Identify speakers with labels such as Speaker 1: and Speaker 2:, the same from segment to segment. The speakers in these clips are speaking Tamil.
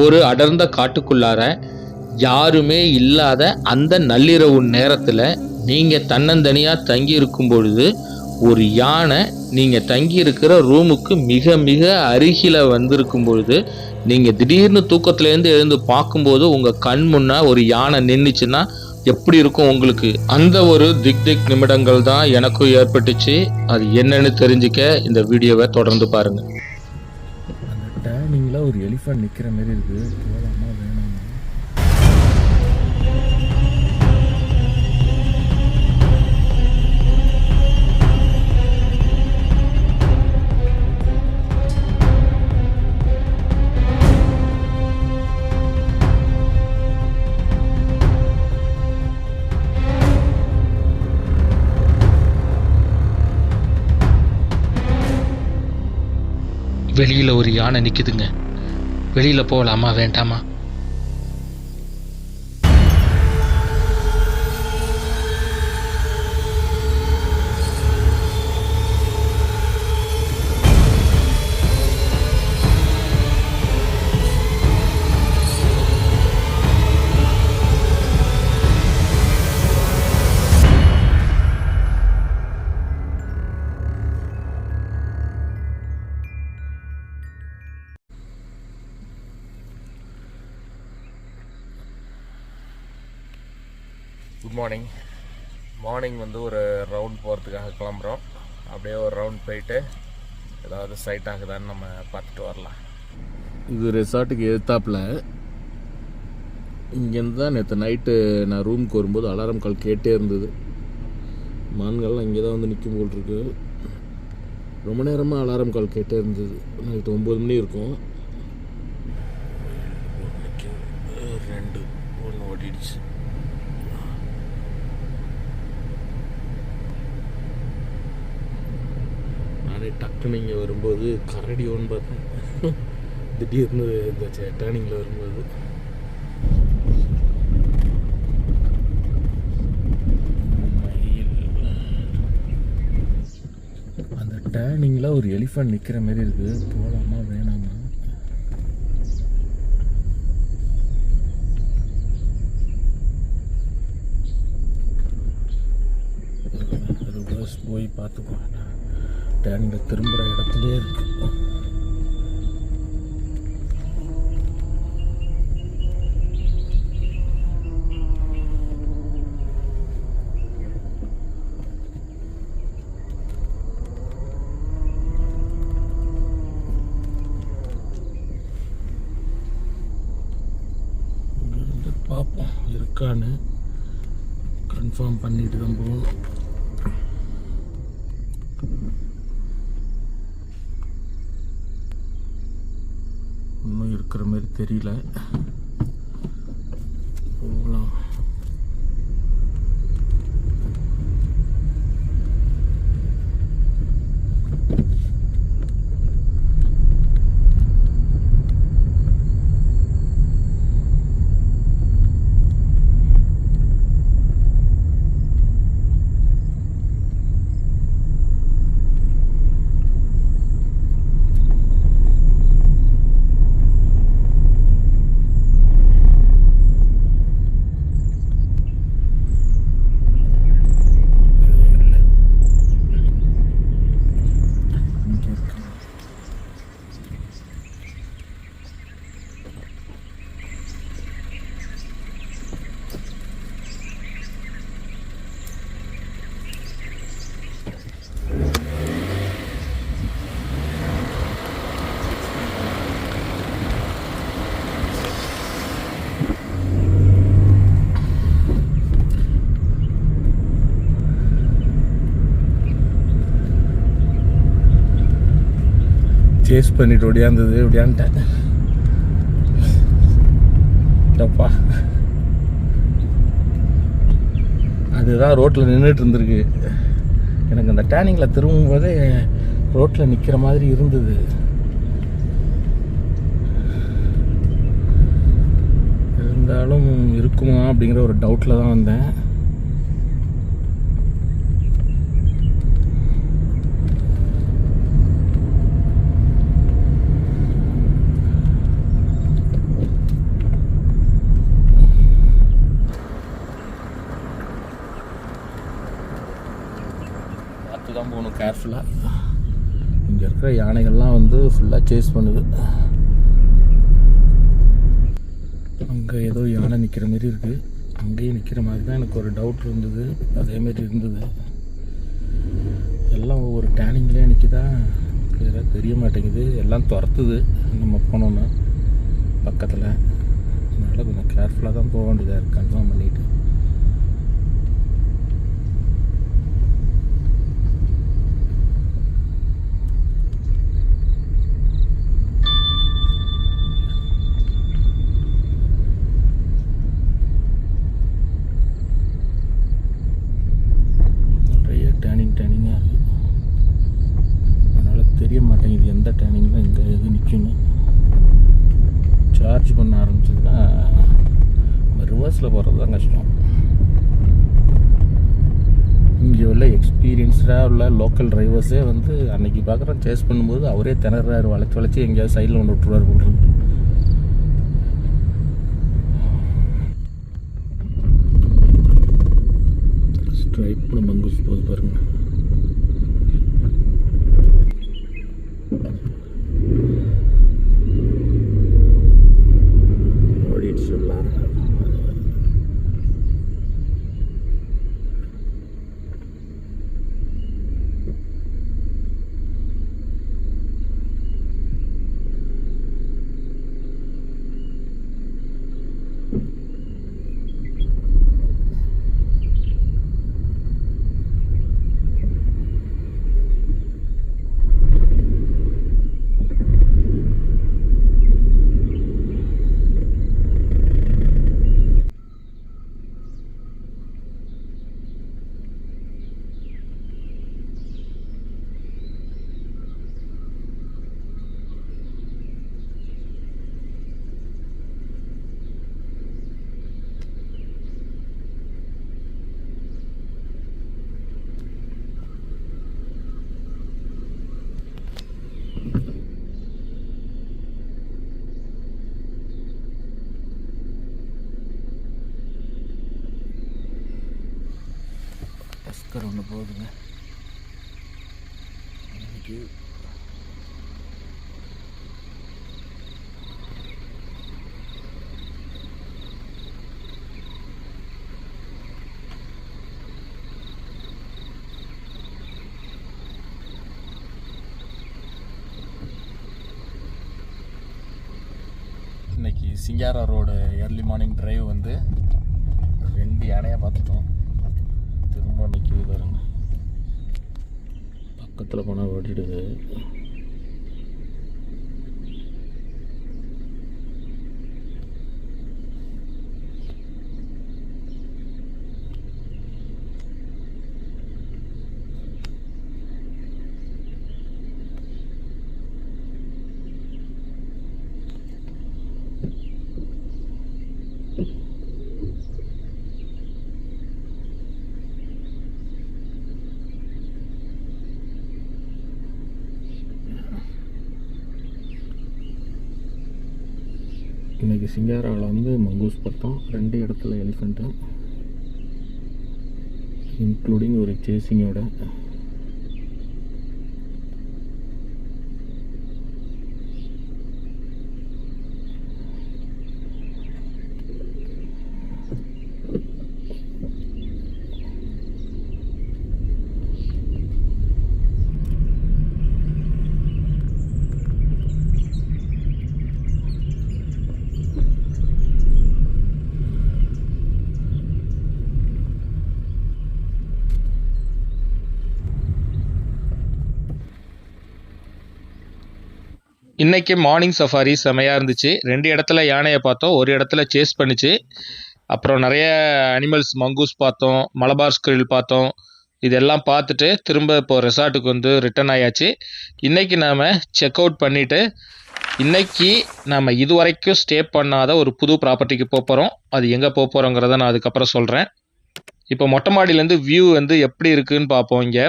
Speaker 1: ஒரு அடர்ந்த காட்டுக்குள்ளார யாருமே இல்லாத அந்த நள்ளிரவு நேரத்தில் நீங்கள் தன்னந்தனியாக தங்கி இருக்கும் பொழுது ஒரு யானை நீங்கள் தங்கி இருக்கிற ரூமுக்கு மிக மிக அருகில் வந்திருக்கும் பொழுது நீங்கள் திடீர்னு தூக்கத்துலேருந்து எழுந்து பார்க்கும்போது உங்கள் கண் முன்னே ஒரு யானை நின்றுச்சுன்னா எப்படி இருக்கும் உங்களுக்கு? அந்த ஒரு திக் நிமிடங்கள் தான் எனக்கும் ஏற்பட்டுச்சு. அது என்னன்னு தெரிஞ்சுக்க இந்த வீடியோவை தொடர்ந்து பாருங்கள்.
Speaker 2: அந்த டேனிங்கில் ஒரு எலிஃபண்ட் நிற்கிற மாதிரி இருக்குது. போகலாமா வேணாமா?
Speaker 1: வெளியில் ஒரு யானை நிற்குதுங்க. வெளியில் போகலாமா வேண்டாமா?
Speaker 2: குட் மார்னிங் வந்து ஒரு ரவுண்ட் போகிறதுக்காக கிளம்புறோம். அப்படியே ஒரு ரவுண்ட் போயிட்டு ஏதாவது சைட் ஆகுதான்னு நம்ம பார்த்துட்டு வரலாம். இது ரெசார்ட்டுக்கு எதிர்த்தாப்பில். இங்கேருந்து தான் நேற்று நைட்டு நான் ரூமுக்கு வரும்போது அலாரம் கால் கேட்டே இருந்தது. மான்கள்லாம் இங்கே தான் வந்து நிற்கும் போல் இருக்கு. ரொம்ப நேரமாக அலாரம் கால் கேட்டே இருந்தது. நைட்டு 9 மணி இருக்கும். 1 ஓடிடுச்சு. டக்குன்னு இங்கே வரும்போது கரடி ஒன்று பார்த்தேன். திடீர்னு இந்த டேர்னிங்கில் வரும்போது அந்த டேர்னிங்கில் ஒரு எலிஃபண்ட் நிற்கிற மாதிரி இருக்குது. போகலாமா வேணாமா? போய் பார்த்துக்குவேன். டேனிங்கில் திரும்புகிற இடத்துலே இருக்கு. இங்கிருந்து பார்ப்போம் இருக்கான்னு கன்ஃபார்ம் பண்ணிட்டு தான் போகணும். இன்னும் இருக்கிற மாதிரி தெரியல. போகலாம். சேஸ் பண்ணிட்டு ஒடியாந்துட்டேன். தப்பா அதுதான் ரோட்டில் நின்றுட்டு இருந்திருக்கு. எனக்கு அந்த டேனிங்கில் திரும்பும் போதே ரோட்டில் நிற்கிற மாதிரி இருந்தது. இருந்தாலும் இருக்குமா அப்படிங்கிற ஒரு டவுட்டில் தான் வந்தேன். கேர்ஃபுல்லாக. இங்கே இருக்கிற யானைகள்லாம் வந்து ஃபுல்லாக சேஸ் பண்ணுது. அங்கே ஏதோ யானை நிற்கிற மாரி இருக்குது. அங்கேயும் நிற்கிற மாதிரி தான் எனக்கு ஒரு டவுட் இருந்தது. அதேமாரி இருந்தது. எல்லாம் ஒவ்வொரு டேனிங்லேயே நிற்கிதா கிளியராக தெரிய மாட்டேங்குது. எல்லாம் துரத்துது நம்ம போனோன்னா பக்கத்தில். அதனால் கொஞ்சம் கேர்ஃபுல்லாக தான் போக வேண்டியதாக இருக்குது கன்ஃபார்ம் பண்ணிவிட்டு. டேனிங்காக இருக்குது. அதனால் தெரிய மாட்டேங்குது எந்த டேனிங்கில் எங்கே எது நிற்கணும். சார்ஜ் பண்ண ஆரம்பிச்சதுன்னா ரிவர்ஸில் போகிறது தான் கஷ்டம். இங்கே உள்ள எக்ஸ்பீரியன்ஸ்டாக உள்ள லோக்கல் டிரைவர்ஸே வந்து அன்றைக்கி பார்க்குறோம் சேஸ் பண்ணும்போது அவரே திணறாரு. வளைச்சி எங்கேயாவது சைடில் கொண்டு விட்டுருவார் போடுறது. ஸ்ட்ரைப்னு மங்கூஸ் போது பாருங்க. ஓடிட்டு சொல்லலாம். டஸ்கர் ஒன்று போகுதுங்க. இன்னைக்கு Singara road early morning drive வந்து 2 யானையாக பார்த்துட்டோம். திரும்ப நிற்கிது பாருங்க. பக்கத்தில் போனால் ஓடிடுது. இன்றைக்கி சிங்காராவில் வந்து மங்கூஸ் பார்த்தோம். 2 இடத்துல எலிஃபெண்ட்டு, இன்க்ளூடிங் ஒரு சேசிங்கோட.
Speaker 1: இன்னைக்கு மார்னிங் சஃபாரி செமையாக இருந்துச்சு. 2 இடத்துல யானையை பார்த்தோம், ஒரு இடத்துல சேஸ் பண்ணிச்சு. அப்புறம் நிறைய அனிமல்ஸ், மங்கூஸ் பார்த்தோம், மலபார் ஸ்குரில் பார்த்தோம். இதெல்லாம் பார்த்துட்டு திரும்ப இப்போ ரெசார்ட்டுக்கு வந்து ரிட்டர்ன் ஆயாச்சு. இன்றைக்கி நாம் செக் அவுட் பண்ணிவிட்டு இன்றைக்கி நம்ம இது வரைக்கும் ஸ்டே பண்ணாத ஒரு புது ப்ராப்பர்ட்டிக்கு போகிறோம். அது எங்கே போகிறோங்கிறத நான் அதுக்கப்புறம் சொல்கிறேன். இப்போ மொட்டை மாடியிலேருந்து வியூ வந்து எப்படி இருக்குதுன்னு பார்ப்போம் இங்கே.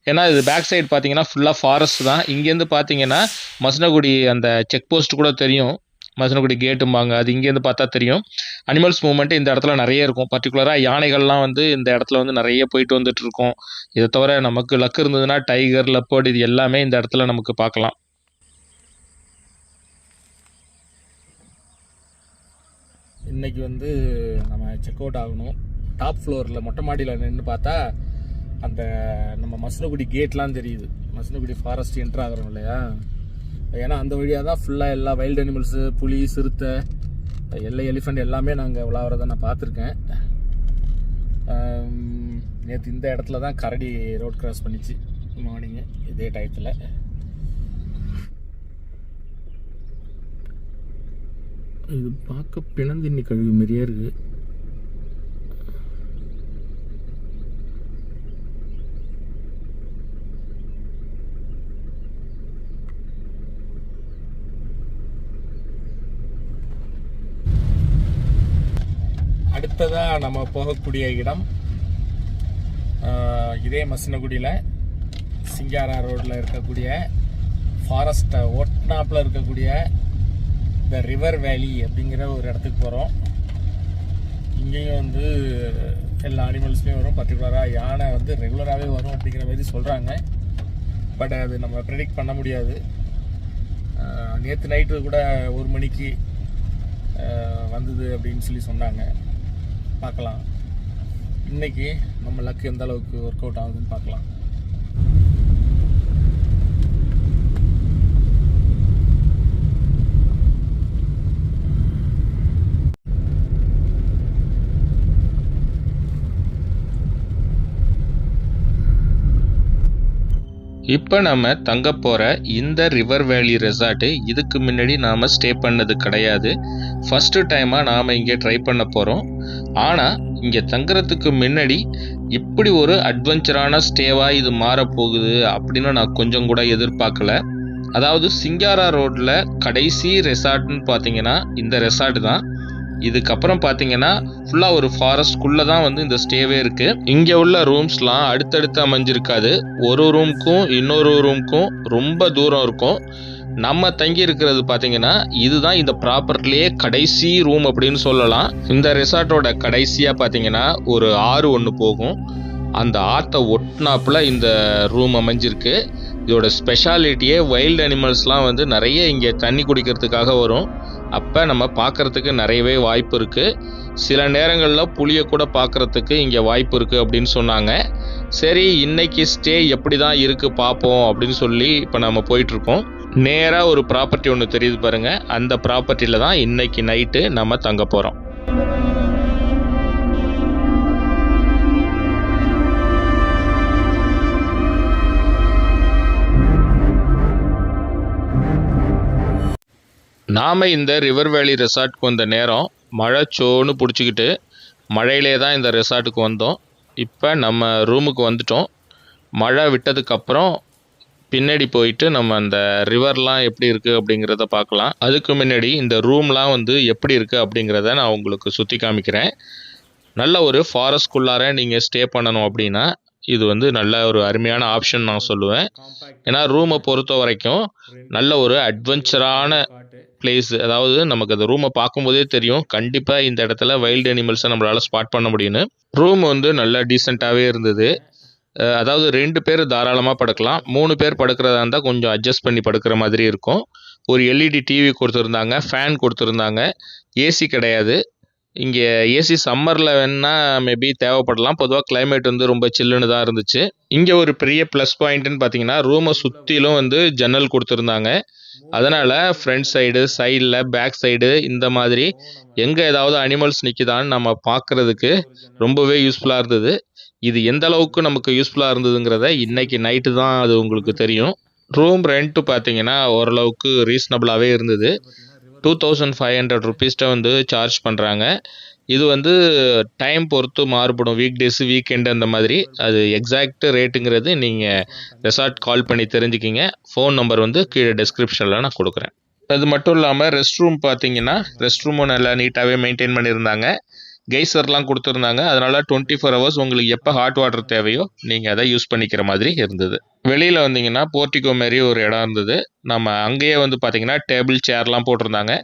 Speaker 1: ஏன்னா இது பேக் சைடு பார்த்தீங்கன்னா ஃபுல்லாக ஃபாரஸ்ட் தான். இங்கேருந்து பார்த்தீங்கன்னா மசனகுடி அந்த செக் போஸ்ட் கூட தெரியும். மசனகுடி கேட்டும்பாங்க, அது இங்கேருந்து பார்த்தா தெரியும். அனிமல்ஸ் மூவ்மெண்ட் இந்த இடத்துல நிறைய இருக்கும். பர்டிகுலராக யானைகள்லாம் வந்து இந்த இடத்துல வந்து நிறைய போயிட்டு வந்துட்டு இருக்கும். இதை தவிர நமக்கு லக் இருந்ததுன்னா டைகர், லெப்பர்ட் இது எல்லாமே இந்த இடத்துல நமக்கு பார்க்கலாம்.
Speaker 2: இன்றைக்கி வந்து நம்ம செக் அவுட் ஆகணும். டாப் ஃப்ளோரில் மொட்டை மாடியில் நின்று பார்த்தா அந்த நம்ம மசனகுடி கேட்லாம் தெரியுது. மசனகுடி ஃபாரஸ்ட் என்ட்ரு ஆகிறோம் இல்லையா, ஏன்னா அந்த வழியாக தான் ஃபுல்லாக எல்லா வைல்டு அனிமல்ஸு, புலி, சிறுத்தை, எலிஃபண்ட் எல்லாமே நாங்கள் விளாட்றத நான் பார்த்துருக்கேன். நேற்று இந்த இடத்துல தான் கரடி ரோட் கிராஸ் பண்ணிச்சு மார்னிங்கு இதே டயத்தில். இது பார்க்க பிணந்தின்னி கழுகு மாரியே இருக்குது. அடுத்ததாக நம்ம போகக்கூடிய இடம் இதே மசனகுடியில் சிங்காரா ரோட்டில் இருக்கக்கூடிய ஃபாரஸ்ட்டை ஒட்னாப்பில் இருக்கக்கூடிய இந்த ரிவர் வேலி அப்படிங்கிற ஒரு இடத்துக்கு போகிறோம். இங்கேயும் வந்து எல்லா அனிமல்ஸுமே வரும். பர்டிகுலராக யானை வந்து ரெகுலராகவே வரும் அப்படிங்கிற மாதிரி சொல்கிறாங்க. பட் அது நம்ம ப்ரெடிக்ட் பண்ண முடியாது. நேற்று நைட்டு கூட 1 மணிக்கு வந்தது அப்படின்னு சொல்லி சொன்னாங்க. பார்க்கலாம் இன்றைக்கி நம்ம லக் எந்த அளவுக்கு ஒர்க் அவுட் ஆகுதுன்னு பார்க்கலாம்.
Speaker 1: இப்போ நம்ம தங்க போகிற இந்த ரிவர் வேலி ரெசார்ட்டு இதுக்கு முன்னாடி நாம் ஸ்டே பண்ணது கிடையாது. ஃபஸ்ட்டு டைமாக நாம் இங்கே ட்ரை பண்ண போகிறோம். ஆனால் இங்கே தங்குறதுக்கு முன்னாடி இப்படி ஒரு அட்வென்ச்சரான ஸ்டேவாக இது மாறப்போகுது அப்படின்னு நான் கொஞ்சம் கூட எதிர்பார்க்கல. அதாவது சிங்காரா ரோட்டில் கடைசி ரெசார்ட்னு பார்த்தீங்கன்னா இந்த ரெசார்ட் தான். இதுக்கப்புறம் பார்த்தீங்கன்னா ஃபுல்லாக ஒரு ஃபாரஸ்ட்குள்ளே தான் வந்து இந்த ஸ்டேவே இருக்குது. இங்கே உள்ள ரூம்ஸ்லாம் அடுத்தடுத்து அமைஞ்சிருக்காது. ஒரு ரூமுக்கும் இன்னொரு ரூமுக்கும் ரொம்ப தூரம் இருக்கும். நம்ம தங்கி இருக்கிறது பார்த்தீங்கன்னா இதுதான் இந்த ப்ராப்பர்ட்டிலேயே கடைசி ரூம் அப்படின்னு சொல்லலாம். இந்த ரெசார்ட்டோட கடைசியாக பார்த்தீங்கன்னா ஒரு ஆறு ஒன்று போகும். அந்த ஆற்றை ஒட்டினாப்புல இந்த ரூம் அமைஞ்சிருக்கு. இதோட ஸ்பெஷாலிட்டியே வைல்டு அனிமல்ஸ்லாம் வந்து நிறைய இங்கே தண்ணி குடிக்கிறதுக்காக வரும். அப்போ நம்ம பார்க்குறதுக்கு நிறையவே வாய்ப்பு இருக்குது. சில நேரங்களில் புளியை கூட பார்க்குறதுக்கு இங்கே வாய்ப்பு இருக்குது அப்படின்னு சொன்னாங்க. சரி, இன்னைக்கு ஸ்டே எப்படி தான் இருக்குது பார்ப்போம் அப்படின்னு சொல்லி இப்போ நம்ம போயிட்டுருக்கோம். நேராக ஒரு ப்ராப்பர்ட்டி ஒன்று தெரியுது பாருங்கள், அந்த ப்ராப்பர்ட்டியில் தான் இன்னைக்கு நைட்டு நம்ம தங்க போகிறோம். நாம் இந்த ரிவர் வேலி ரெசார்ட்டுக்கு வந்த நேரம் மழை சோன்னு பிடிச்சிக்கிட்டு மழையிலே தான் இந்த ரெசார்ட்டுக்கு வந்தோம். இப்போ நம்ம ரூமுக்கு வந்துட்டோம். மழை விட்டதுக்கப்புறம் பின்னாடி போயிட்டு நம்ம அந்த ரிவர்லாம் எப்படி இருக்குது அப்படிங்கிறத பார்க்கலாம். அதுக்கு முன்னாடி இந்த ரூம்லாம் வந்து எப்படி இருக்குது அப்படிங்கிறத நான் உங்களுக்கு சுற்றி காமிக்கிறேன். நல்ல ஒரு ஃபாரஸ்ட்குள்ளார நீங்கள் ஸ்டே பண்ணணும் அப்படின்னா இது வந்து நல்ல ஒரு அருமையான ஆப்ஷன் நான் சொல்லுவேன். ஏன்னா ரூமை பொறுத்த வரைக்கும் நல்ல ஒரு அட்வென்ச்சரான பிளேஸ். அதாவது நமக்கு அந்த ரூமை பார்க்கும்போதே தெரியும் கண்டிப்பாக இந்த இடத்துல வைல்டு அனிமல்ஸை நம்மளால் ஸ்பாட் பண்ண முடியும்னு. ரூம் வந்து நல்லா டீசெண்டாகவே இருந்தது. அதாவது 2 பேர் தாராளமாக படுக்கலாம். 3 பேர் படுக்கிறதா இருந்தால் கொஞ்சம் அட்ஜஸ்ட் பண்ணி படுக்கிற மாதிரி இருக்கும். ஒரு எல்இடி டிவி கொடுத்துருந்தாங்க, ஃபேன் கொடுத்துருந்தாங்க. ஏசி கிடையாது. இங்கே ஏசி சம்மரில் வேணால் மேபி தேவைப்படலாம். பொதுவாக கிளைமேட் வந்து ரொம்ப சில்லுன்னு தான் இருந்துச்சு. இங்கே ஒரு பெரிய ப்ளஸ் பாயிண்ட்டுன்னு பார்த்தீங்கன்னா ரூமை சுற்றிலும் வந்து ஜன்னல் கொடுத்துருந்தாங்க. அதனால் ஃப்ரண்ட் சைடு, சைடில், பேக் சைடு இந்த மாதிரி எங்கே ஏதாவது அனிமல்ஸ் நிற்கிதான்னு நம்ம பார்க்குறதுக்கு ரொம்பவே யூஸ்ஃபுல்லாக இருந்தது. இது எந்த அளவுக்கு நமக்கு யூஸ்ஃபுல்லாக இருந்ததுங்கிறத இன்றைக்கி நைட்டு தான் அது உங்களுக்கு தெரியும். ரூம் ரெண்ட்டு பார்த்தீங்கன்னா ஓரளவுக்கு ரீசனபிளாகவே இருந்தது. 2500 ருபீஸ்ட்ட வந்து சார்ஜ் பண்ணுறாங்க. இது வந்து டைம் பொறுத்து மாறுபடும். வீக் டேஸு, வீக்கெண்டு அந்த மாதிரி. அது எக்ஸாக்ட் ரேட்டுங்கிறது நீங்கள் ரெசார்ட் கால் பண்ணி தெரிஞ்சுக்கிங்க. ஃபோன் நம்பர் வந்து கீழே டிஸ்கிரிப்ஷனில் நான் கொடுக்குறேன். அது மட்டும் இல்லாமல் ரெஸ்ட் ரூம் பார்த்தீங்கன்னா ரெஸ்ட் ரூமும் நல்லா நீட்டாகவே மெயின்டைன் பண்ணியிருந்தாங்க. கெய்சர்லாம் கொடுத்துருந்தாங்க. அதனால் 24 ஹவர்ஸ் உங்களுக்கு எப்போ ஹாட் வாட்டர் தேவையோ நீங்கள் அதை யூஸ் பண்ணிக்கிற மாதிரி இருந்தது. வெளியில் வந்தீங்கன்னா போர்ட்டிகோ மாரி ஒரு இடம் இருந்தது. நம்ம அங்கேயே வந்து பார்த்தீங்கன்னா டேபிள் சேர்லாம் போட்டிருந்தாங்க.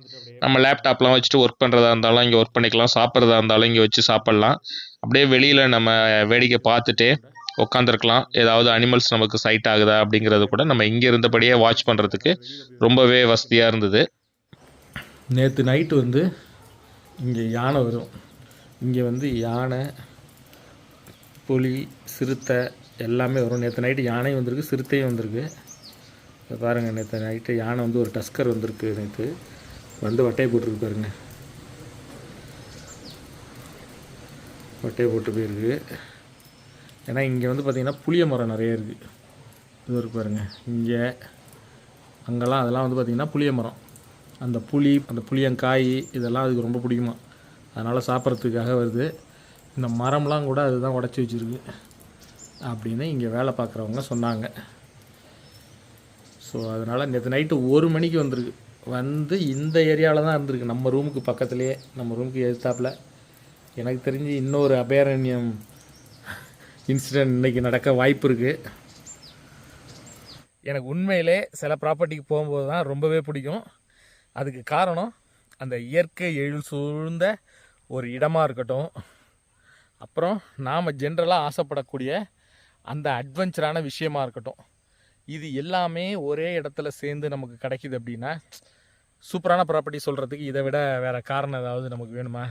Speaker 1: நம்ம லேப்டாப்லாம் வச்சுட்டு ஒர்க் பண்ணுறதா இருந்தாலும் இங்கே ஒர்க் பண்ணிக்கலாம், சாப்பிட்றதா இருந்தாலும் இங்கே வச்சு சாப்பிட்லாம். அப்படியே வெளியில் நம்ம வேடிக்கை பார்த்துட்டே உட்காந்துருக்கலாம். ஏதாவது அனிமல்ஸ் நமக்கு சைட் ஆகுதா அப்படிங்கிறது கூட நம்ம இங்கே இருந்தபடியே வாட்ச் பண்ணுறதுக்கு ரொம்பவே வசதியாக இருந்தது.
Speaker 2: நேற்று நைட்டு வந்து இங்கே யானை வரும். இங்கே வந்து யானை, புலி, சிறுத்தை எல்லாமே வரும். நேற்று நைட்டு யானையும் வந்திருக்கு, சிறுத்தையும் வந்திருக்கு. இப்போ பாருங்கள், நேற்று நைட்டு யானை வந்து ஒரு டஸ்கர் வந்திருக்கு. நேற்று வந்து வட்டையை போட்டுருக்கு பாருங்க, வட்டையை போட்டு போயிருக்கு. ஏன்னா இங்கே வந்து பார்த்திங்கன்னா புளிய மரம் நிறைய இருக்குது. இது இருக்கு பாருங்கள், இங்கே அங்கெல்லாம் அதெல்லாம் வந்து பார்த்திங்கன்னா புளிய மரம். அந்த புளியங்காய் இதெல்லாம் அதுக்கு ரொம்ப பிடிக்குமா, அதனால் சாப்பிட்றதுக்காக வருது. இந்த மரம்லாம் கூட அதுதான் உடச்சி வச்சுருக்கு அப்படின்னு இங்கே வேலை பார்க்குறவங்க சொன்னாங்க. ஸோ அதனால் நேற்று நைட்டு 1 மணிக்கு வந்திருக்கு. வந்து இந்த ஏரியாவில் தான் இருந்திருக்கு, நம்ம ரூமுக்கு பக்கத்துலேயே, நம்ம ரூமுக்கு எதிர்த்தாப்பில். எனக்கு தெரிஞ்சு இன்னொரு அபயாரண்யம் இன்சிடெண்ட் இன்றைக்கி நடக்க வாய்ப்பு இருக்குது. எனக்கு உண்மையிலே சில ப்ராப்பர்ட்டிக்கு போகும்போது தான் ரொம்பவே பிடிக்கும். அதுக்கு காரணம் அந்த இயற்கை எழில் சூழ்ந்த ஒரு இடமாக இருக்கட்டும், அப்புறம் நாம் ஜென்ரலாக ஆசைப்படக்கூடிய அந்த அட்வென்ச்சரான விஷயமாக இருக்கட்டும், இது எல்லாமே ஒரே இடத்துல சேர்ந்து நமக்கு கிடைக்கிது அப்படின்னா சூப்பரான ப்ராப்பர்ட்டி சொல்கிறதுக்கு இதை விட வேறு காரணம் ஏதாவது நமக்கு வேணுமா?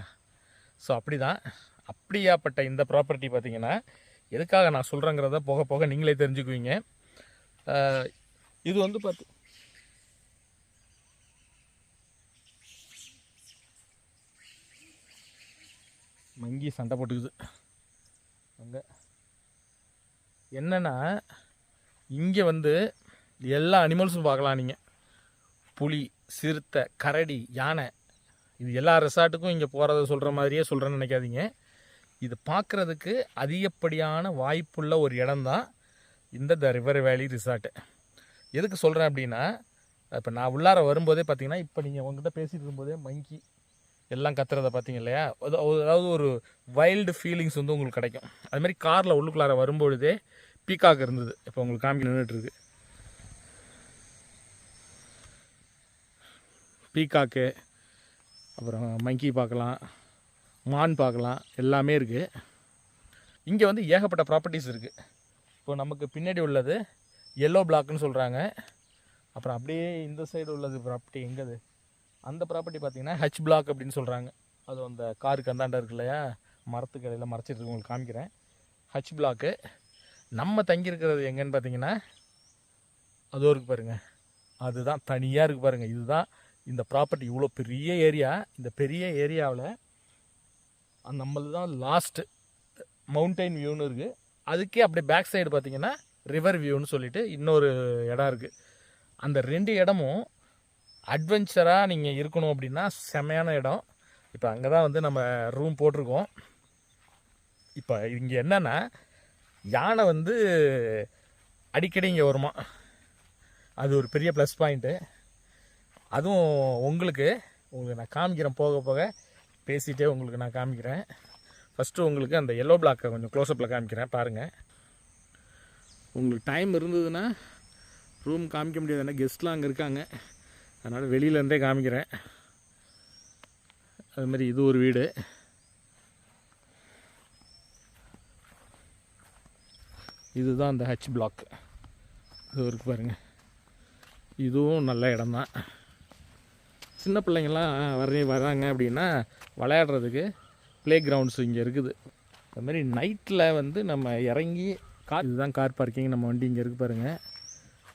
Speaker 2: ஸோ அப்படி தான், அப்படியாப்பட்ட இந்த ப்ராப்பர்ட்டி பார்த்திங்கன்னா எதுக்காக நான் சொல்கிறேங்கிறத போக போக நீங்களே தெரிஞ்சுக்குவீங்க. இது வந்து மங்கி சண்டை போட்டுக்குது. அங்கே என்னென்னா, இங்கே வந்து எல்லா அனிமல்ஸும் பார்க்கலாம் நீங்கள். புலி, சிறுத்தை, கரடி, யானை, இது எல்லா ரெசார்ட்டுக்கும் இங்கே போகிறத சொல்கிற மாதிரியே சொல்கிறேன்னு நினைக்காதீங்க. இது பார்க்குறதுக்கு அதிகப்படியான வாய்ப்புள்ள ஒரு இடம்தான் இந்த த ரிவர் வேலி ரிசார்ட்டு. எதுக்கு சொல்கிறேன் அப்படின்னா, இப்போ நான் உள்ளார வரும்போதே பார்த்தீங்கன்னா, இப்போ நீங்கள் உங்கள்கிட்ட பேசிகிட்டு இருக்கும்போதே மங்கி எல்லாம் கத்துறதை பார்த்தீங்க இல்லையா, அதாவது ஒரு வைல்டு ஃபீலிங்ஸ் வந்து உங்களுக்கு கிடைக்கும். அதுமாதிரி காரில் உள்ளுக்குள்ளார வரும்பொழுதே பீகாக் இருந்தது. இப்போ உங்களுக்கு காமி நின்றுட்டுருக்கு பீகாக்கு, அப்புறம் மங்கி பார்க்கலாம், மான் பார்க்கலாம், எல்லாமே இருக்குது. இங்கே வந்து ஏகப்பட்ட ப்ராப்பர்ட்டிஸ் இருக்குது. இப்போ நமக்கு பின்னாடி உள்ளது எல்லோ பிளாக்னு சொல்கிறாங்க. அப்புறம் அப்படியே இந்த சைடு உள்ளது ப்ராப்பர்ட்டி எங்கது, அந்த ப்ராப்பர்ட்டி பார்த்திங்கன்னா ஹச் பிளாக் அப்படின்னு சொல்கிறாங்க. அது அந்த காருக்கு அந்தாண்ட இருக்கு இல்லையா, மரத்துக்கு இடையில் மறைச்சிட்டு உங்களுக்கு காமிக்கிறேன். H block. நம்ம தங்கியிருக்கிறது எங்கன்னு பார்த்தீங்கன்னா அதோ இருக்குது பாருங்கள், அதுதான் தனியாக இருக்குது பாருங்கள். இதுதான் இந்த ப்ராப்பர்ட்டி. இவ்வளோ பெரிய ஏரியா, இந்த பெரிய ஏரியாவில் நம்மளது தான் லாஸ்ட்டு மவுண்டைன் வியூன்னு இருக்குது. அதுக்கே அப்படியே பேக் சைடு பார்த்திங்கன்னா ரிவர் வியூன்னு சொல்லிட்டு இன்னொரு இடம் இருக்குது. அந்த 2 இடமும் அட்வென்ச்சராக நீங்கள் இருக்கணும் அப்படின்னா செமையான இடம். இப்போ அங்கே தான் வந்து நம்ம ரூம் போட்டிருக்கோம். இப்போ இங்கே என்னென்னா, யானை வந்து அடிக்கடி இங்கே வருமா, அது ஒரு பெரிய ப்ளஸ் பாயிண்ட்டு. அதுவும் உங்களுக்கு நான் காமிக்கிறேன், போக போக பேசிகிட்டே உங்களுக்கு நான் காமிக்கிறேன். ஃபஸ்ட்டு உங்களுக்கு அந்த எல்லோ பிளாக்கை கொஞ்சம் க்ளோஸ்அப்பில் காமிக்கிறேன் பாருங்கள். உங்களுக்கு டைம் இருந்ததுன்னா ரூம் காமிக்க முடியாது, ஏன்னா கெஸ்ட்லாம் அங்கே இருக்காங்க, அதனால் வெளியிலேருந்தே காமிக்கிறேன். அதுமாதிரி இது ஒரு வீடு. இதுதான் அந்த ஹச் பிளாக். இது இருக்கு பாருங்கள். இதுவும் நல்ல இடம்தான். சின்ன பிள்ளைங்கள்லாம் வராங்க அப்படின்னா விளையாடுறதுக்கு ப்ளே கிரவுண்ட்ஸ் இங்கே இருக்குது. அதுமாதிரி நைட்டில் வந்து நம்ம இறங்கி இதுதான் கார் பார்க்கிங். நம்ம வண்டி இங்கே இருக்குது பாருங்கள்.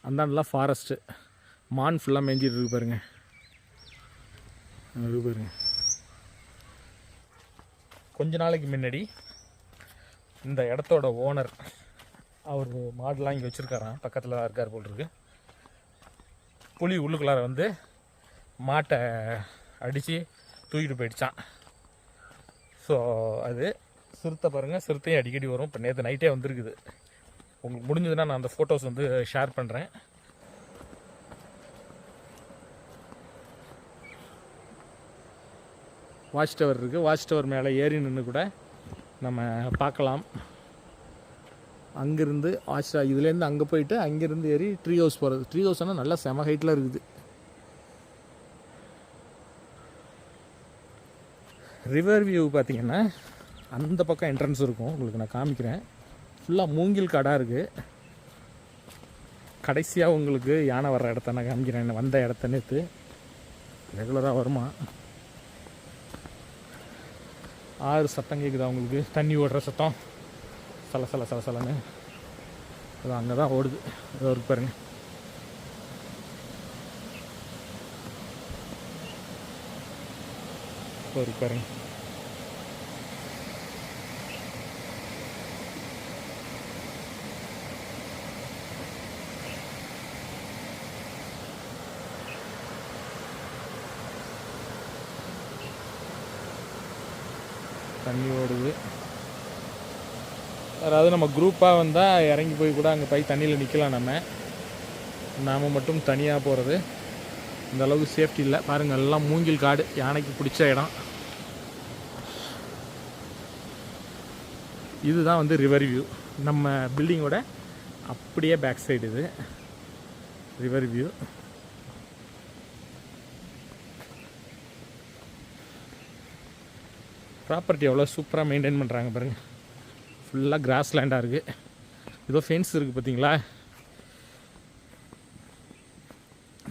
Speaker 2: அந்தாண்டெலாம் ஃபாரஸ்ட்டு, மான் ஃபுல்லாக மேய்ஞ்சிட்டு இருக்கு பாருங்கள். இருக்கு பாருங்கள். கொஞ்ச நாளைக்கு முன்னாடி இந்த இடத்தோட ஓனர் அவர் மாடெலாம் இங்கே வச்சுருக்காராம், பக்கத்தில் தான் இருக்கார் போல் இருக்கு. புலி உள்ளுக்குள்ளார வந்து மாட்டை அடித்து தூக்கிட்டு போயிடுச்சான். ஸோ அது சிறுத்தை பாருங்கள், சிறுத்தையும் அடிக்கடி வரும். இப்போ நேற்று நைட்டே வந்திருக்குது. உங்களுக்கு முடிஞ்சதுன்னா நான் அந்த ஃபோட்டோஸ் வந்து ஷேர் பண்ணுறேன். வாட்ச் டவர் இருக்குது. வாட்ச் டவர் மேலே ஏறி நின்று கூட நம்ம பார்க்கலாம். அங்கேருந்து வாட்ச் டவர் இதுலேருந்து அங்கே போயிட்டு அங்கேருந்து ஏறி ட்ரீ ஹவுஸ் போகிறது. ட்ரீ ஹவுஸ்னால் நல்லா செம ஹைட்டில் இருக்குது. ரிவர் வியூ பார்த்திங்கன்னா அந்த பக்கம் என்ட்ரன்ஸ் இருக்கும், உங்களுக்கு நான் காமிக்கிறேன். ஃபுல்லாக மூங்கில் காடாக இருக்குது. கடைசியாக உங்களுக்கு யானை வர்ற இடத்த நான் காமிக்கிறேன். வந்த இடத்த நேற்று ரெகுலராக வருமா. ஆறு சத்தம் கேட்குதா உங்களுக்கு, தண்ணி ஓடுற சத்தம் சலன்னு. அது அங்கே தான் ஓடுது. அது ஒரு பாருங்க. ஒரு பாருங்க. தண்ணி ஓடுது. அதாவது நம்ம குரூப்பாக வந்தால் இறங்கி போய் கூட அங்கே போய் தண்ணியில் நிற்கலாம். நாம் மட்டும் தனியாக போகிறது இந்த அளவுக்கு சேஃப்டி இல்லை. பாருங்கள், எல்லாம் மூங்கில் காடு, யானைக்கு பிடிச்ச இடம். இதுதான் வந்து ரிவர் வியூ. நம்ம பில்டிங்கோட அப்படியே பேக் சைடு இது ரிவர் வியூ. ப்ராப்பர்ட்டி எவ்வளோ சூப்பராக மெயின்டைன் பண்ணுறாங்க பாருங்கள். ஃபுல்லாக கிராஸ் லேண்டாக இருக்குது. ஏதோ ஃபென்ஸ் இருக்குது பார்த்தீங்களா.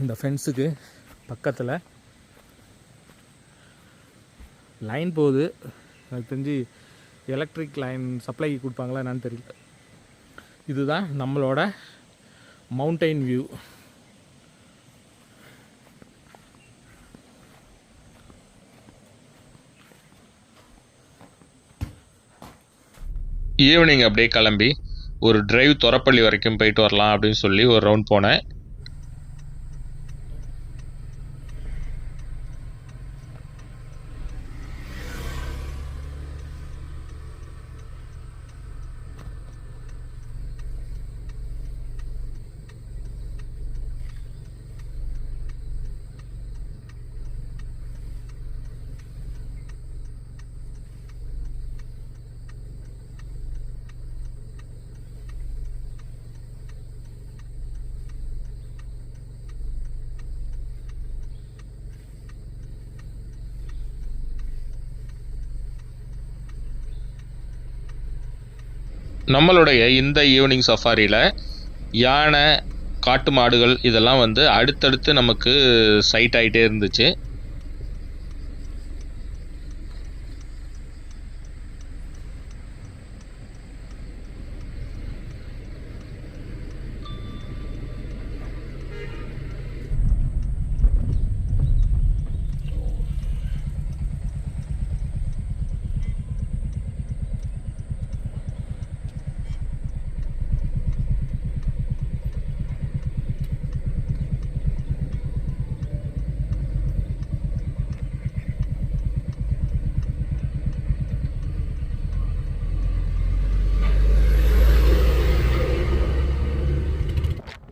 Speaker 2: இந்த ஃபென்ஸுக்கு பக்கத்தில் லைன் போகுது. எனக்கு தெரிஞ்சு எலக்ட்ரிக் லைன் சப்ளைக்கு கொடுப்பாங்களா என்னன்னு தெரியல. இதுதான் நம்மளோட மவுண்டைன் வியூ.
Speaker 1: ஈவினிங் அப்படியே கிளம்பி ஒரு டிரைவ் தொரப்பள்ளி வரைக்கும் போயிட்டு வரலாம் அப்படின்னு சொல்லி ஒரு ரவுண்ட் போனேன். நம்மளுடைய இந்த ஈவினிங் சஃபாரியில் யானை, காட்டு மாடுகள் இதெல்லாம் வந்து அடுத்தடுத்து நமக்கு சைட் ஆகிட்டே இருந்துச்சு.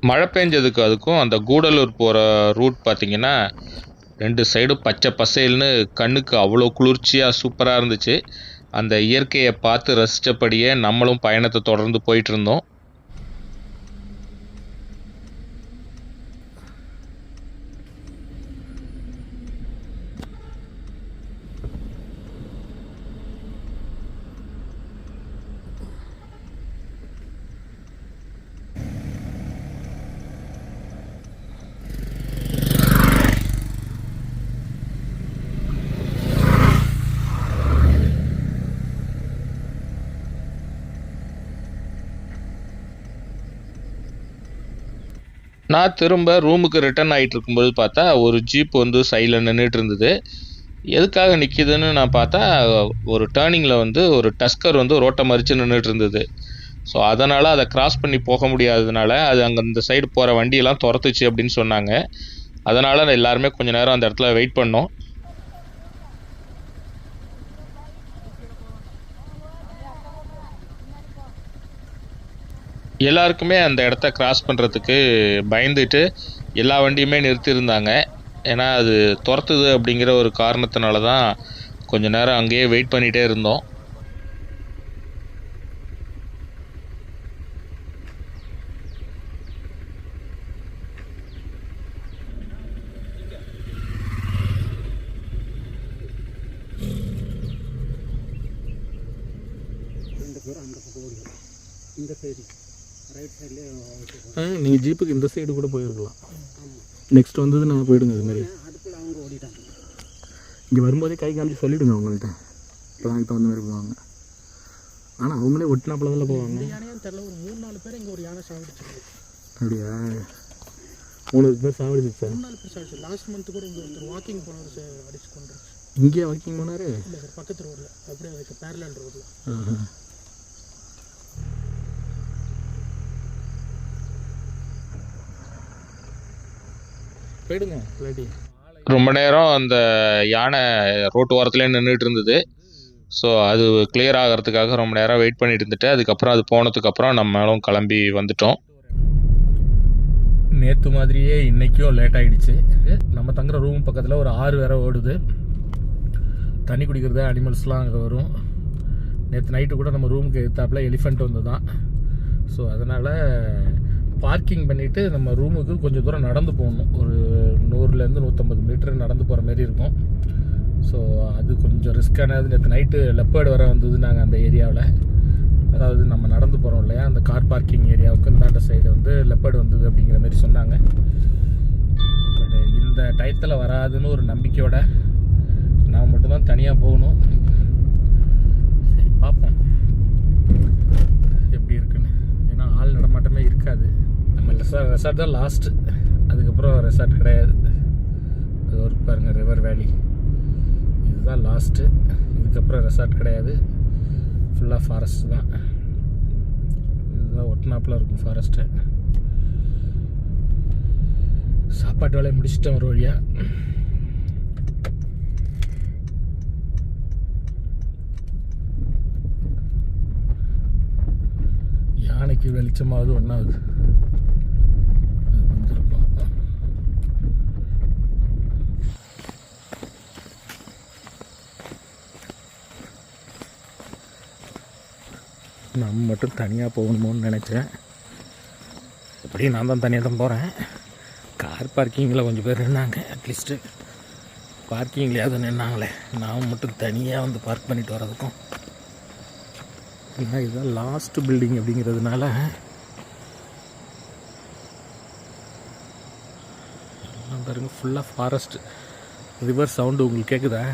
Speaker 1: மழை பெஞ்சதுக்கு அதுக்கும் அந்த கூடலூர் போகிற ரூட் பார்த்திங்கன்னா 2 சைடும் பச்சை பசேல்னு கண்ணுக்கு அவ்வளோ குளிர்ச்சியாக சூப்பராக இருந்துச்சு. அந்த இயற்கையை பார்த்து ரசித்தபடியே நம்மளும் பயணத்தை தொடர்ந்து போயிட்டு இருந்தோம். நான் திரும்ப ரூமுக்கு ரிட்டர்ன் ஆகிட்டு இருக்கும்போது பார்த்தா ஒரு ஜீப் வந்து சைடில் நின்றுட்டு இருந்தது. எதுக்காக நிற்கிதுன்னு நான் பார்த்தா ஒரு டேர்னிங்கில் வந்து ஒரு டஸ்கர் வந்து ரோட்டை மறித்து நின்றுட்டு இருந்தது. ஸோ அதனால் அதை கிராஸ் பண்ணி போக முடியாததுனால அது அங்கே இந்த சைடு போகிற வண்டியெல்லாம் துரத்துச்சு அப்படின்னு சொன்னாங்க. அதனால் எல்லாருமே கொஞ்சம் நேரம் அந்த இடத்துல வெயிட் பண்ணோம். எல்லாருக்குமே அந்த இடத்த கிராஸ் பண்ணுறதுக்கு பயந்துட்டு எல்லா வண்டியுமே நிறுத்தியிருந்தாங்க. ஏன்னா அது துரத்துது அப்படிங்கிற ஒரு காரணத்தினால தான் கொஞ்ச நேரம் அங்கேயே வெயிட் பண்ணிகிட்டே இருந்தோம்.
Speaker 2: நீங்கள் ஜீப்புக்கு இந்த சைடு கூட போயிருக்கலாம். நெக்ஸ்ட் வந்தது நான் போயிடுங்க இது மாதிரி. இங்கே வரும்போதே கை காமிச்சு சொல்லிவிடுங்க அவங்கள்ட்ட, இப்போ தான் இப்போ வந்த மாதிரி போவாங்க. ஆனால் அவங்களே ஒட்டினாப்பில் தான் போவாங்க.
Speaker 3: தெரியல, ஒரு 3-4 பேர் இங்கே ஒரு யானை சாப்பிடுச்சு.
Speaker 2: அப்படியா? 3 பேர் சாப்பிடுச்சு சார்.
Speaker 3: 3-4 பேர் சாப்பிடுச்சு. லாஸ்ட் மந்த் கூட இங்கே ஒருத்தர் வாக்கிங் போனவர் அடிச்சு கொண்டுருச்சு.
Speaker 2: இங்கேயே வாக்கிங் போனார்?
Speaker 3: இல்லை சார், பக்கத்து ரோட்டில், அப்படியே அதுக்கு பேரலல் ரோட்டில்.
Speaker 2: போயிடுங்க இல்லாட்டி.
Speaker 1: ரொம்ப நேரம் அந்த யானை ரோட்டு ஓரத்துலேயே நின்றுட்டு இருந்தது. ஸோ அது கிளியர் ஆகிறதுக்காக ரொம்ப நேரம் வெயிட் பண்ணிட்டு இருந்துட்டு அதுக்கப்புறம் அது போனதுக்கப்புறம் நம்மளும் கிளம்பி வந்துட்டோம்.
Speaker 2: நேற்று மாதிரியே இன்றைக்கும் லேட் ஆகிடுச்சு. நம்ம தங்குற ரூம் பக்கத்தில் ஒரு ஆறு வேற ஓடுது. தண்ணி குடிக்கிறது அனிமல்ஸ்லாம் அங்கே வரும். நேற்று நைட்டு கூட நம்ம ரூமுக்கு எதிர்த்தாப்புல எலிஃபெண்ட் வந்து தான். ஸோ அதனால் பார்க்கிங் பண்ணிவிட்டு நம்ம ரூமுக்கு கொஞ்சம் தூரம் நடந்து போகணும். ஒரு 100-150 மீட்டர் நடந்து போகிற மாதிரி இருக்கும். ஸோ அது கொஞ்சம் ரிஸ்க்கானது. நேற்று நைட்டு லெப்பர்டு வர வந்தது. நாங்கள் அந்த ஏரியாவில், அதாவது நம்ம நடந்து போகிறோம் இல்லையா, அந்த கார் பார்க்கிங் ஏரியாவுக்கு இந்தாண்ட சைடு வந்து லெப்பர்டு வந்தது அப்படிங்கிற மாதிரி சொன்னாங்க. பட் இந்த டயத்தில் வராதுன்னு ஒரு நம்பிக்கையோட நான் மட்டும்தான் தனியாக போகணும். சரி பார்ப்போம் எப்படி இருக்குன்னு. ஏன்னா ஆள் நடமாட்டமே இருக்காது. நம்ம ரெசார்ட் தான் லாஸ்ட்டு, அதுக்கப்புறம் ரெசார்ட் கிடையாது. அது ஒரு பாருங்கள் ரிவர் வேலி, இதுதான் லாஸ்ட்டு. இதுக்கப்புறம் ரெசார்ட் கிடையாது, ஃபுல்லாக ஃபாரஸ்ட் தான். இதுதான் ஒட்டினாப்பில் இருக்கும் ஃபாரஸ்ட்டு. சாப்பாட்டு வேலையை முடிச்சுட்டேன் ஒரு வழியாக. யானைக்கு வெளிச்சமாவது ஒன்றாவது வந்துருக்கும். நம்ம மட்டும் தனியாக போகணுமோன்னு நினச்சேன். எப்படியும் நான் தான் தனியாக தான் போகிறேன். கார் பார்க்கிங்கில் கொஞ்சம் பேர் நின்னாங்க. அட்லீஸ்ட்டு பார்க்கிங்லேயாவது நின்னாங்களே. நான் மட்டும் தனியாக வந்து பார்க் பண்ணிட்டு வர்றதுக்கும். ஏன்னா இதுதான் லாஸ்ட் பில்டிங் அப்படிங்கிறதுனால பாருங்க ஃபுல்லாக ஃபாரஸ்ட். ரிவர் சவுண்டு உங்களுக்கு கேட்குதா?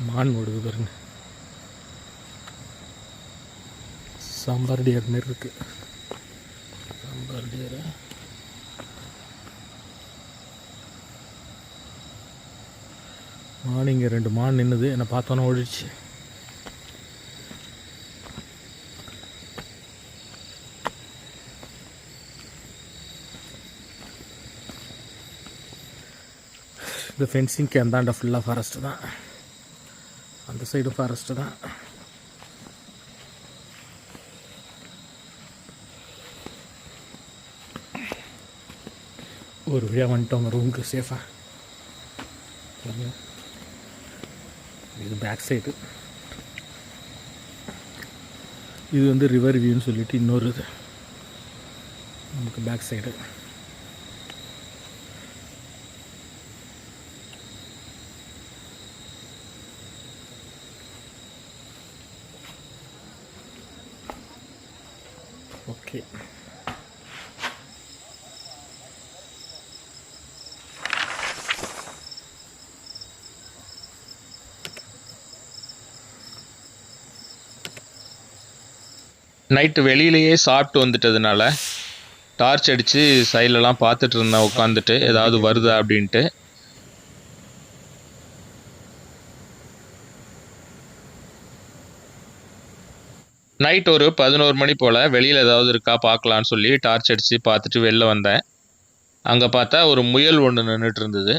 Speaker 2: மான் ஓடுது பாருங்க. சாம்பார் டியர் மாரி இருக்கு. சாம்பார் டியரா? மான், இங்கே 2 மான் நின்றுது. என்னை பார்த்தோன்னே ஓடிடுச்சு. இந்த ஃபென்சிங்க்கு அந்தாண்ட ஃபுல்லாக ஃபாரஸ்ட்டு தான், அந்த சைடு ஃபாரஸ்ட்டு தான். ஒரு வழியாக வந்துட்டோம் ரூமுக்கு சேஃபாக. இது பேக் சைடு. இது வந்து ரிவர் வியூன்னு சொல்லிட்டு இன்னொரு இது நமக்கு பேக் சைடு. ஓகே,
Speaker 1: நைட்டு வெளியிலேயே சாப்பிட்டு வந்துட்டதுனால டார்ச் அடித்து சைட்லலாம் பார்த்துட்டு இருந்தேன் உட்காந்துட்டு, ஏதாவது வருதா அப்படின்ட்டு. நைட் ஒரு 11 மணி போல் வெளியில் ஏதாவது இருக்கா பார்க்கலான்னு சொல்லி டார்ச் அடித்து பார்த்துட்டு வெளில வந்தேன். அங்கே பார்த்தா ஒரு முயல் ஒன்று நின்றுட்டு இருந்தது.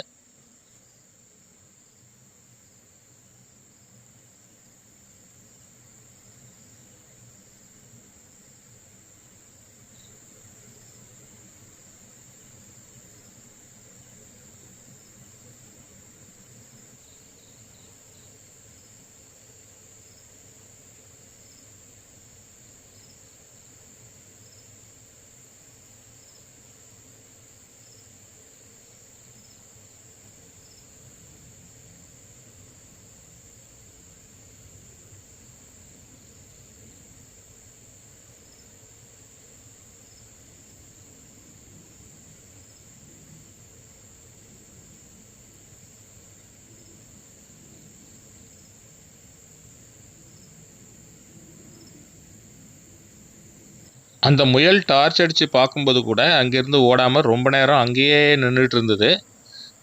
Speaker 1: அந்த முயல் டார்ச் அடித்து பார்க்கும்போது கூட அங்கேருந்து ஓடாமல் ரொம்ப நேரம் அங்கேயே நின்றுட்டு இருந்தது.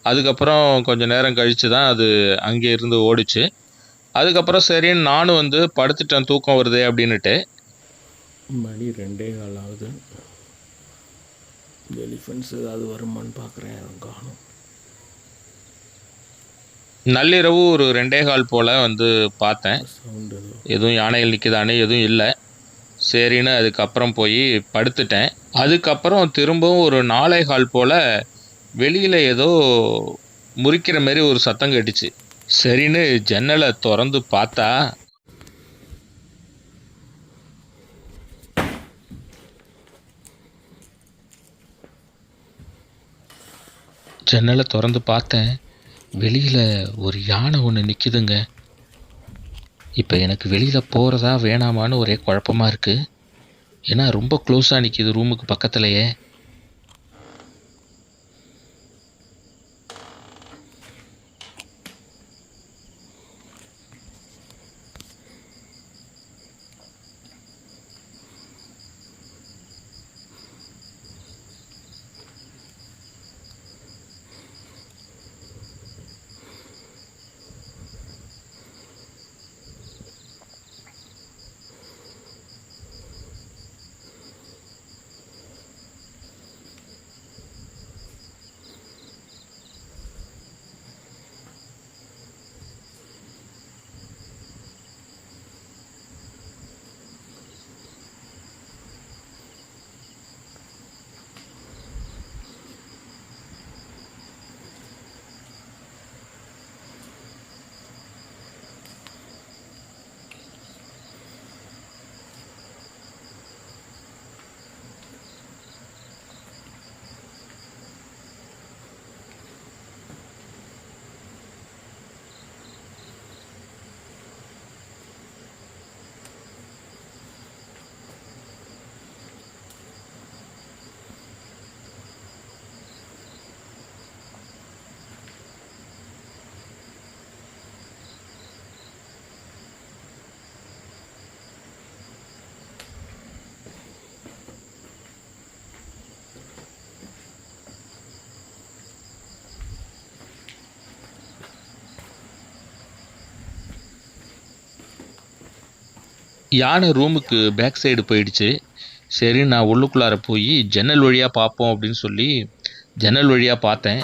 Speaker 1: அதுக்கப்புறம் கொஞ்சம் நேரம் கழித்து தான் அது அங்கே இருந்து ஓடிச்சு. அதுக்கப்புறம் சரின்னு நானும் வந்து படுத்துட்டேன், தூக்கம் வருதே அப்படின்னுட்டு.
Speaker 2: மணி 2:15 ஆகுது. இந்த எலிஃபென்ட்ஸ் ஏதாவது வருமானு பார்க்குறேன், காணும்.
Speaker 1: நள்ளிரவு ஒரு 2:15 போல் வந்து பார்த்தேன்,
Speaker 2: சவுண்டு
Speaker 1: எதுவும் யானைகள் நிற்குதானே, எதுவும் இல்லை. சரின்னு அதுக்கப்புறம் போய் படுத்துட்டேன். அதுக்கப்புறம் திரும்பவும் ஒரு 4:15 போல் வெளியில் ஏதோ முறிக்கிற மாரி ஒரு சத்தம் கேட்டுச்சு. சரின்னு ஜன்னலை திறந்து பார்த்தா பார்த்தேன், வெளியில் ஒரு யானை ஒன்று நிற்கிதுங்க. இப்போ எனக்கு வெளியில் போகிறதா வேணாமான்னு ஒரே குழப்பமாக இருக்குது. ஏன்னா ரொம்ப க்ளோஸாக நிற்கிது ரூமுக்கு பக்கத்துலையே. யானை ரூமுக்கு பேக் சைடு போயிடுச்சு. சரி, நான் உள்ளுக்குள்ளார போய் ஜன்னல் வழியாக பார்ப்போம் அப்படின்னு சொல்லி ஜன்னல் வழியாக பார்த்தேன்.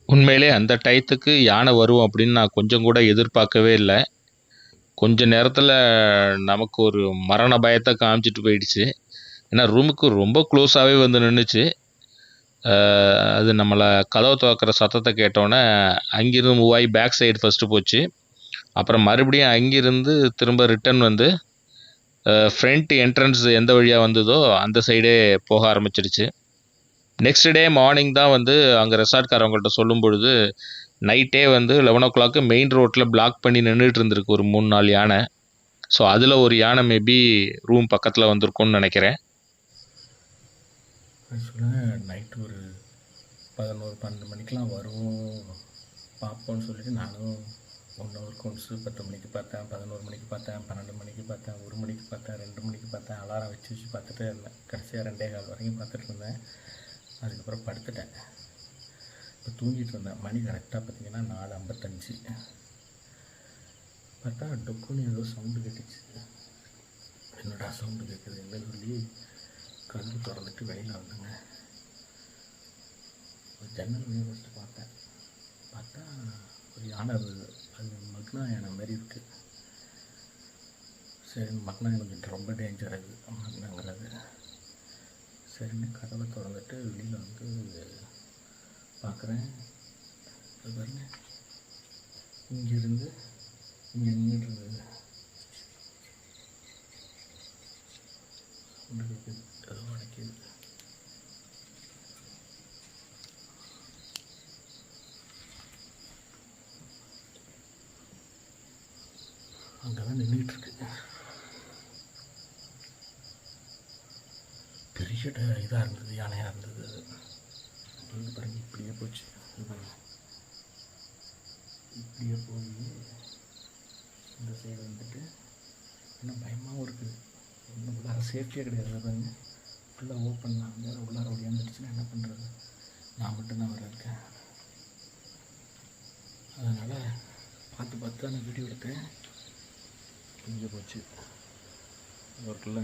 Speaker 1: உண்மையிலே அந்த டயத்துக்கு யானை வரும் அப்படின்னு நான் கொஞ்சம் கூட எதிர்பார்க்கவே இல்லை. கொஞ்ச நேரத்தில் நமக்கு ஒரு மரண பயத்தை காமிச்சிட்டு போயிடுச்சு. ஏன்னா ரூமுக்கு ரொம்ப க்ளோஸாகவே வந்து நின்றுச்சு. அது நம்மளை கதவை திறக்கிற சத்தத்தை கேட்டோன்னே அங்கிருந்து மூவ் ஆகி பேக் சைடு ஃபஸ்ட்டு போச்சு. அப்புறம் மறுபடியும் அங்கிருந்து திரும்ப ரிட்டர்ன் வந்து ஃப்ரண்ட் என்ட்ரன்ஸ் எந்த வழியாக வந்ததோ அந்த சைடே போக ஆரம்பிச்சிடுச்சு. நெக்ஸ்ட் டே மார்னிங் தான் வந்து அங்கே ரெசார்ட்காரவங்கள்ட்ட சொல்லும் பொழுது நைட்டே வந்து 11 o'clock மெயின் ரோட்டில் பிளாக் பண்ணி நின்றுட்டு இருந்திருக்கு ஒரு 3-4 யானை. ஸோ அதில் ஒரு யானை மேபி ரூம் பக்கத்தில் வந்திருக்கும்னு நினைக்கிறேன்.
Speaker 2: ஆக்சுவலாக நைட்டு ஒரு 11-12 மணிக்கெலாம் வரும் பார்ப்போன்னு சொல்லிட்டு நானும் 1 ஹவருக்கு ஒன்ஸு 10 மணிக்கு பார்த்தேன், 11 மணிக்கு பார்த்தேன், 12 மணிக்கு பார்த்தேன், 1 மணிக்கு பார்த்தேன், 2 மணிக்கு பார்த்தேன். அலாரம் வச்சு பார்த்துட்டே இருந்தேன். கடைசியாக 2:15 வரைக்கும் பார்த்துட்டு இருந்தேன். அதுக்கப்புறம் படுத்துட்டேன். இப்போ தூங்கிட்டு இருந்தேன். மணி கரெக்டாக பார்த்தீங்கன்னா 4:55. பார்த்தா டொக்குன்னு ஏதோ சவுண்டு கேட்டுச்சு. என்னடா சவுண்டு கேட்குது என்னன்னு சொல்லி கதவு திறந்துட்டு வெளியில் வந்தேங்க. ஒரு ஜன்னல் வழியாக ஃபஸ்ட்டு பார்த்தேன். பார்த்தா ஒரு யானை இருந்தது. அது மக்னா யானை மாதிரி இருக்குது. சரி, மக்னா எனக்கு ரொம்ப டேஞ்சர் அது மக்னாங்கிறது. சரின்னு கதவை திறந்துட்டு வெளியில் வந்து பார்க்குறேன். அது பாருங்க, இங்கேருந்து இங்கே நின்றுட்டு இருந்தது. சவுண்டு கேட்குது, ஏதோ அடைக்குது. அங்கே தான் நின்றுட்டுருக்கு. பெரிய இதாக இருந்தது, யானையாக இருந்தது. அது பாருங்க, இப்படியே போச்சு. இப்படியே போய் இந்த சைடு வந்துட்டு இன்னும் பயமாகவும் இருக்குது. இன்னும் உள்ளார சேஃப்டியாக கிடையாது. பாருங்க, ஃபுல்லாக ஓப்பன் தான். வேறு உள்ளார ஓடியாந்துடுச்சுன்னா என்ன பண்ணுறது? நான் மட்டும்தான் வர இருக்கேன். அதனால் பார்த்து தான் நான் வீடியோ எடுத்தேன். இங்கே போச்சு ஒர்க்கில்.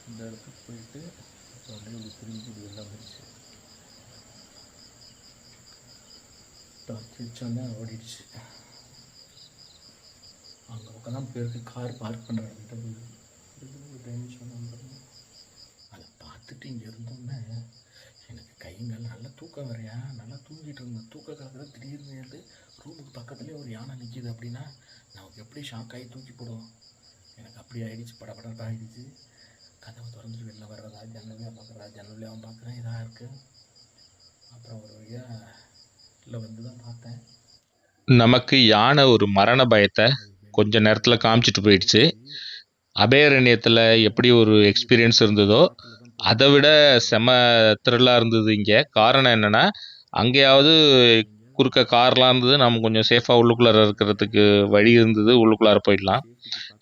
Speaker 2: இந்த இடத்துக்கு போயிட்டு அப்படியே இப்படி திரும்பி இப்படி எல்லாம் வந்துடுச்சு. டார்ச் வச்சோன்னே ஓடிடுச்சு. அங்கே பக்கம் தான் போயிருக்கு. கார் பார்க் பண்ணுற இடத்துல போய் சொன்னாங்க. அதை பார்த்துட்டு இங்கே இருந்தோன்னே எனக்கு கைங்கள் நல்லா தூக்கம் வரையா. நல்லா தூங்கிட்டு இருந்தேன். தூக்க காலத்தில் திடீர்னு எழுந்து ரூமுக்கு பக்கத்துலேயே ஒரு யானை நிற்கிது அப்படின்னா நமக்கு எப்படி ஷாக் ஆகி தூக்கி போடுவோம். எனக்கு அப்படி ஆகிடுச்சு. படப்படப்பா ஆகிடுச்சு. கதவை திறந்துட்டு வெளில வர்றதா, ஜன்னலையாக பார்க்குறதா, ஜன்னலையாக பார்க்குறேன், இதாக இருக்குது. அப்புறம் ஒரு வழியாக இல்லை வந்து தான் பார்த்தேன்.
Speaker 1: நமக்கு யானை ஒரு மரண பயத்தை கொஞ்ச நேரத்தில் காமிச்சிட்டு போயிடுச்சு. அபயாரண்யத்தில் எப்படி ஒரு எக்ஸ்பீரியன்ஸ் இருந்ததோ அதை விட செம த்ரில்லாக இருந்தது இங்கே. காரணம் என்னென்னா, அங்கேயாவது குறுக்க கார்லாம் இருந்தது, நம்ம கொஞ்சம் சேஃபாக உள்ளுக்குள்ளார இருக்கிறதுக்கு வழி இருந்தது, உள்ளுக்குள்ளார போயிடலாம்.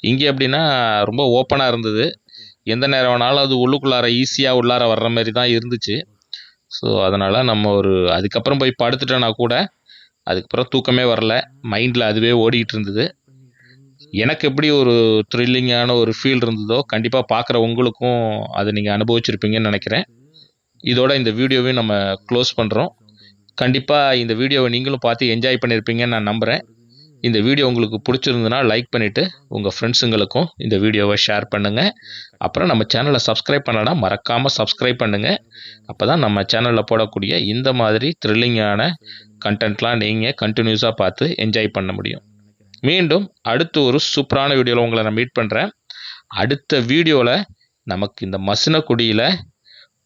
Speaker 1: இங்கே எப்படின்னா ரொம்ப ஓப்பனாக இருந்தது. எந்த நேரம் வேணாலும் அது உள்ளுக்குள்ளார ஈஸியாக உள்ளார வர்ற மாதிரி தான் இருந்துச்சு. ஸோ அதனால் நம்ம அதுக்கப்புறம் போய் படுத்துட்டோன்னா கூட அதுக்கப்புறம் தூக்கமே வரல. மைண்டில் அதுவே ஓடிக்கிட்டு இருந்தது. எனக்கு எப்படி ஒரு த்ரில்லிங்கான ஒரு ஃபீல் இருந்ததோ கண்டிப்பாக பார்க்குற உங்களுக்கும் அதை நீங்கள் அனுபவிச்சிருப்பீங்கன்னு நினைக்கிறேன். இதோட இந்த வீடியோவையும் நம்ம க்ளோஸ் பண்ணுறோம். கண்டிப்பாக இந்த வீடியோவை நீங்களும் பார்த்து என்ஜாய் பண்ணியிருப்பீங்கன்னு நான் நம்புகிறேன். இந்த வீடியோ உங்களுக்கு பிடிச்சிருந்ததுன்னா லைக் பண்ணிவிட்டு உங்கள் ஃப்ரெண்ட்ஸுங்களுக்கும் இந்த வீடியோவை ஷேர் பண்ணுங்கள். அப்புறம் நம்ம சேனலை சப்ஸ்கிரைப் பண்ணலைன்னா மறக்காமல் சப்ஸ்கிரைப் பண்ணுங்கள். அப்போ தான் நம்ம சேனலில் போடக்கூடிய இந்த மாதிரி த்ரில்லிங்கான கண்டென்ட்லாம் நீங்கள் கண்டினியூஸாக பார்த்து என்ஜாய் பண்ண முடியும். மீண்டும் அடுத்து ஒரு சூப்பரான வீடியோவில் உங்களை நான் மீட் பண்ணுறேன். அடுத்த வீடியோவில் நமக்கு இந்த மசினகுடியில்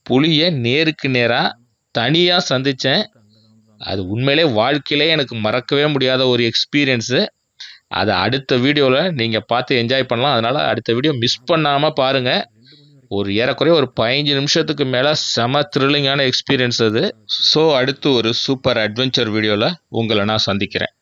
Speaker 1: புலியை நேருக்கு நேராக தனியாக சந்தித்தேன். அது உண்மையிலே வாழ்க்கையிலே எனக்கு மறக்கவே முடியாத ஒரு எக்ஸ்பீரியன்ஸு. அதை அடுத்த வீடியோவில் நீங்கள் பார்த்து என்ஜாய் பண்ணலாம். அதனால் அடுத்த வீடியோ மிஸ் பண்ணாமல் பாருங்கள். ஏறக்குறைய ஒரு 15 நிமிஷத்துக்கு மேலே செம த்ரில்லிங்கான எக்ஸ்பீரியன்ஸ் அது. ஸோ அடுத்து ஒரு சூப்பர் அட்வென்ச்சர் வீடியோவில் உங்களை நான் சந்திக்கிறேன்.